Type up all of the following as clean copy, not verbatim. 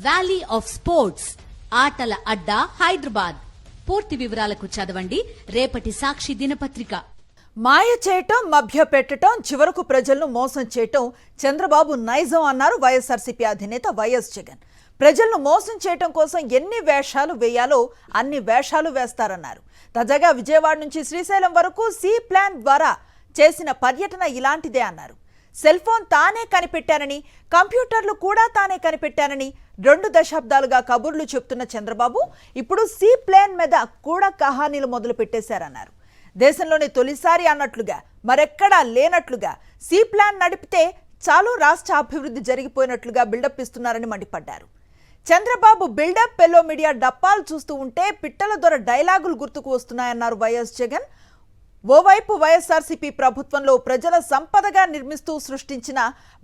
Valley of sports ఆటల అడ్డా హైదరాబాద్. పూర్తి వివరాలకు చదవండి రేపటి సాక్షి దినపత్రిక. మాయ చేయటం, మభ్య పెట్టడం, చివరకు ప్రజలను మోసం చేయటం చంద్రబాబు నైజం అన్నారు వైఎస్ఆర్సీపీ అధినేత వైఎస్ జగన్. ప్రజలను మోసం చేయటం కోసం ఎన్ని వేషాలు వేయాలో అన్ని వేషాలు వేస్తారన్నారు. తాజాగా విజయవాడ నుంచి శ్రీశైలం వరకు సి ప్లాన్ ద్వారా చేసిన పర్యటన ఇలాంటిదే అన్నారు. సెల్ ఫోన్ తానే కనిపెట్టానని, కంప్యూటర్లు కూడా తానే కనిపెట్టానని 2 దశాబ్దాలుగా కబుర్లు చెప్తున్న చంద్రబాబు ఇప్పుడు సి ప్లాన్ మీద కూడా కహానీలు మొదలు పెట్టేశారన్నారు. దేశంలోనే తొలిసారి అన్నట్లుగా, మరెక్కడా లేనట్లుగా సి ప్లాన్ నడిపితే చాలు రాష్ట్ర అభివృద్ధి జరిగిపోయినట్లుగా బిల్డప్ ఇస్తున్నారని మండిపడ్డారు. చంద్రబాబు బిల్డప్ పెల్లో మీడియా డప్పాలు చూస్తూ ఉంటే పిట్టల దొర డైలాగులు గుర్తుకు వస్తున్నాయన్నారు వైఎస్ జగన్. ఓవైపు వైఎస్ఆర్సీపీ ప్రభుత్వంలో ప్రజల సంపదగా నిర్మిస్తూ సృష్టించిన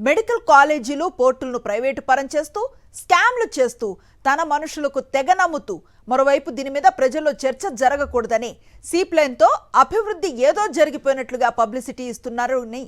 మెడికల్ కాలేజీలు, పోర్టులను ప్రైవేటు పరం చేస్తూ, స్కామ్లు చేస్తూ, తన మనుషులకు తెగ నమ్ముతూ, మరోవైపు దీని మీద ప్రజల్లో చర్చ జరగకూడదని సి ప్లేన్తో అభివృద్ధి ఏదో జరిగిపోయినట్లుగా పబ్లిసిటీ ఇస్తున్నారు అని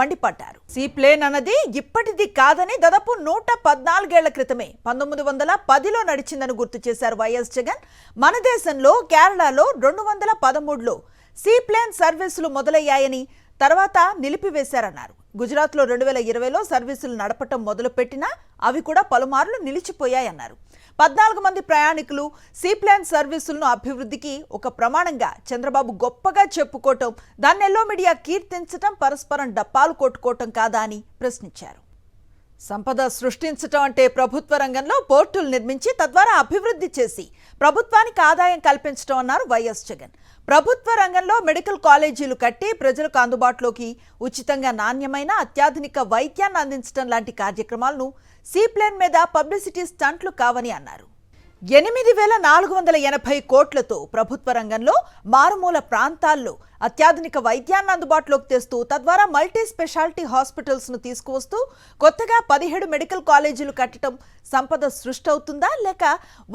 మండిపడ్డారు. సి ప్లేన్ అన్నది ఇప్పటిది కాదని దాదాపు 114 ఏళ్ల క్రితమే 1910లో నడిచిందని గుర్తు చేశారు వైఎస్ జగన్. మన దేశంలో కేరళలో 2013లో సి ప్లేన్ సర్వీసులు మొదలయ్యాయని, తర్వాత నిలిపివేశారన్నారు. గుజరాత్లో 2020లో సర్వీసులు నడపటం మొదలుపెట్టినా అవి కూడా పలుమార్లు నిలిచిపోయాయన్నారు. 14 మంది ప్రయాణికులు సి ప్లాన్ సర్వీసులను అభివృద్ధికి ఒక ప్రమాణంగా చంద్రబాబు గొప్పగా చెప్పుకోవటం, దాన్ని ఎల్లో మీడియా కీర్తించటం పరస్పరం డప్పాలు కొట్టుకోవటం కాదా అని ప్రశ్నించారు. సంపద సృష్టించటం అంటే ప్రభుత్వ రంగంలో పోర్టులు నిర్మించి తద్వారా అభివృద్ధి చేసి ప్రభుత్వానికి ఆదాయం కల్పించడం అన్నారు వైఎస్ జగన్. ప్రభుత్వ రంగంలో మెడికల్ కాలేజీలు కట్టి ప్రజలకు అందుబాటులోకి ఉచితంగా నాణ్యమైన అత్యాధునిక వైద్యాన్ని అందించడం లాంటి కార్యక్రమాలను సి ప్లాన్ మీద పబ్లిసిటీ స్టంట్లు కావని అన్నారు. 8,480 కోట్లతో ప్రభుత్వ రంగంలో మారుమూల ప్రాంతాల్లో అత్యాధునిక వైద్యాన్ని అందుబాటులోకి తెస్తూ, తద్వారా మల్టీ స్పెషాలిటీ హాస్పిటల్స్ ను తీసుకువస్తూ కొత్తగా 17 మెడికల్ కాలేజీలు కట్టడం సంపద సృష్టి అవుతుందా, లేక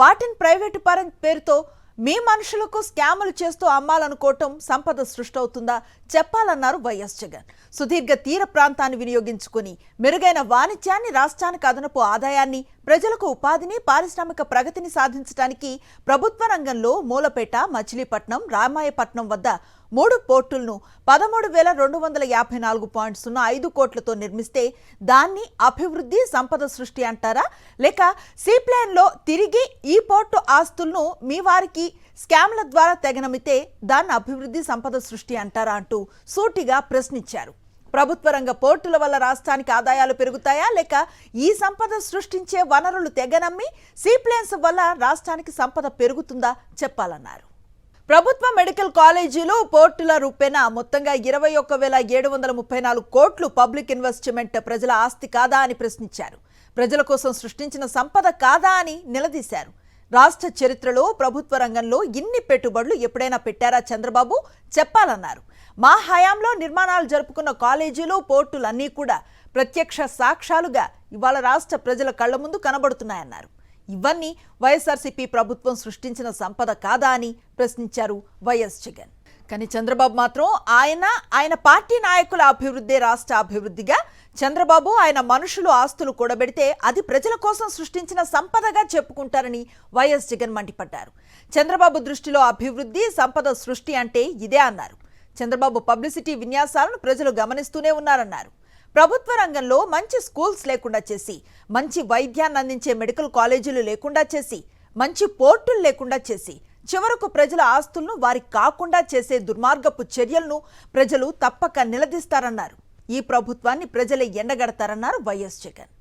వాటిని ప్రైవేటు పరం పేరుతో మీ మనుషులకు స్కాములు చేస్తూ అమ్మాలనుకోవటం సంపద సృష్టి అవుతుందా చెప్పాలన్నారు వైఎస్ జగన్. సుదీర్ఘ తీర ప్రాంతాన్ని వినియోగించుకుని మెరుగైన వాణిజ్యాన్ని, రాష్ట్రానికి అదనపు ఆదాయాన్ని, ప్రజలకు ఉపాధిని, పారిశ్రామిక ప్రగతిని సాధించడానికి ప్రభుత్వ రంగంలో మూలపేట, మచిలీపట్నం, రామాయపట్నం వద్ద 3 పోర్టులను 13,254.05 కోట్లతో నిర్మిస్తే దాన్ని అభివృద్ధి, సంపద సృష్టి అంటారా, లేక సి ప్లాన్లో తిరిగి ఈ పోర్టు ఆస్తులను మీ వారికి స్కామ్ల ద్వారా తెగనమితే దాన్ని అభివృద్ధి, సంపద సృష్టి అంటారా అంటూ సూటిగా ప్రశ్నించారు. ప్రభుత్వ రంగ పోర్టుల వల్ల రాష్ట్రానికి ఆదాయాలు పెరుగుతాయా, లేక ఈ సంపద సృష్టించే వనరులు తెగనమ్మి సి ప్లాన్స్ వల్ల రాష్ట్రానికి సంపద పెరుగుతుందా చెప్పాలన్నారు. ప్రభుత్వ మెడికల్ కాలేజీలు, పోర్టుల రూపేణా మొత్తంగా 21,734 కోట్లు పబ్లిక్ ఇన్వెస్ట్మెంట్ ప్రజల ఆస్తి కాదా అని ప్రశ్నించారు. ప్రజల కోసం సృష్టించిన సంపద కాదా అని నిలదీశారు. రాష్ట్ర చరిత్రలో ప్రభుత్వ రంగంలో ఇన్ని పెట్టుబడులు ఎప్పుడైనా పెట్టారా చంద్రబాబు చెప్పాలన్నారు. మా హయాంలో నిర్మాణాలు జరుపుకున్న కాలేజీలు, పోర్టులన్నీ కూడా ప్రత్యక్ష సాక్ష్యాలుగా ఇవాళ రాష్ట్ర ప్రజల కళ్ల ముందు కనబడుతున్నాయన్నారు. ఇవన్నీ వైఎస్ఆర్సీపీ ప్రభుత్వం సృష్టించిన సంపద కాదా అని ప్రశ్నించారు వైఎస్ జగన్. కానీ చంద్రబాబు మాత్రం ఆయన పార్టీ నాయకుల అభివృద్ధి రాష్ట్ర అభివృద్ధిగా, చంద్రబాబు ఆయన మనుషులు ఆస్తులు కూడబెడితే అది ప్రజల కోసం సృష్టించిన సంపదగా చెప్పుకుంటారని వైఎస్ జగన్ మండిపడ్డారు. చంద్రబాబు దృష్టిలో అభివృద్ధి, సంపద సృష్టి అంటే ఇదే అన్నారు. చంద్రబాబు పబ్లిసిటీ విన్యాసాలను ప్రజలు గమనిస్తూనే ఉన్నారన్నారు. ప్రభుత్వ రంగంలో మంచి స్కూల్స్ లేకుండా చేసి, మంచి వైద్యాన్ని అందించే మెడికల్ కాలేజీలు లేకుండా చేసి, మంచి పోర్టులు లేకుండా చేసి, చివరకు ప్రజల ఆస్తులను వారికి కాకుండా చేసే దుర్మార్గపు చర్యలను ప్రజలు తప్పక నిలదీస్తారన్నారు. ఈ ప్రభుత్వాన్ని ప్రజలే ఎండగడతారన్నారు వైఎస్ జగన్.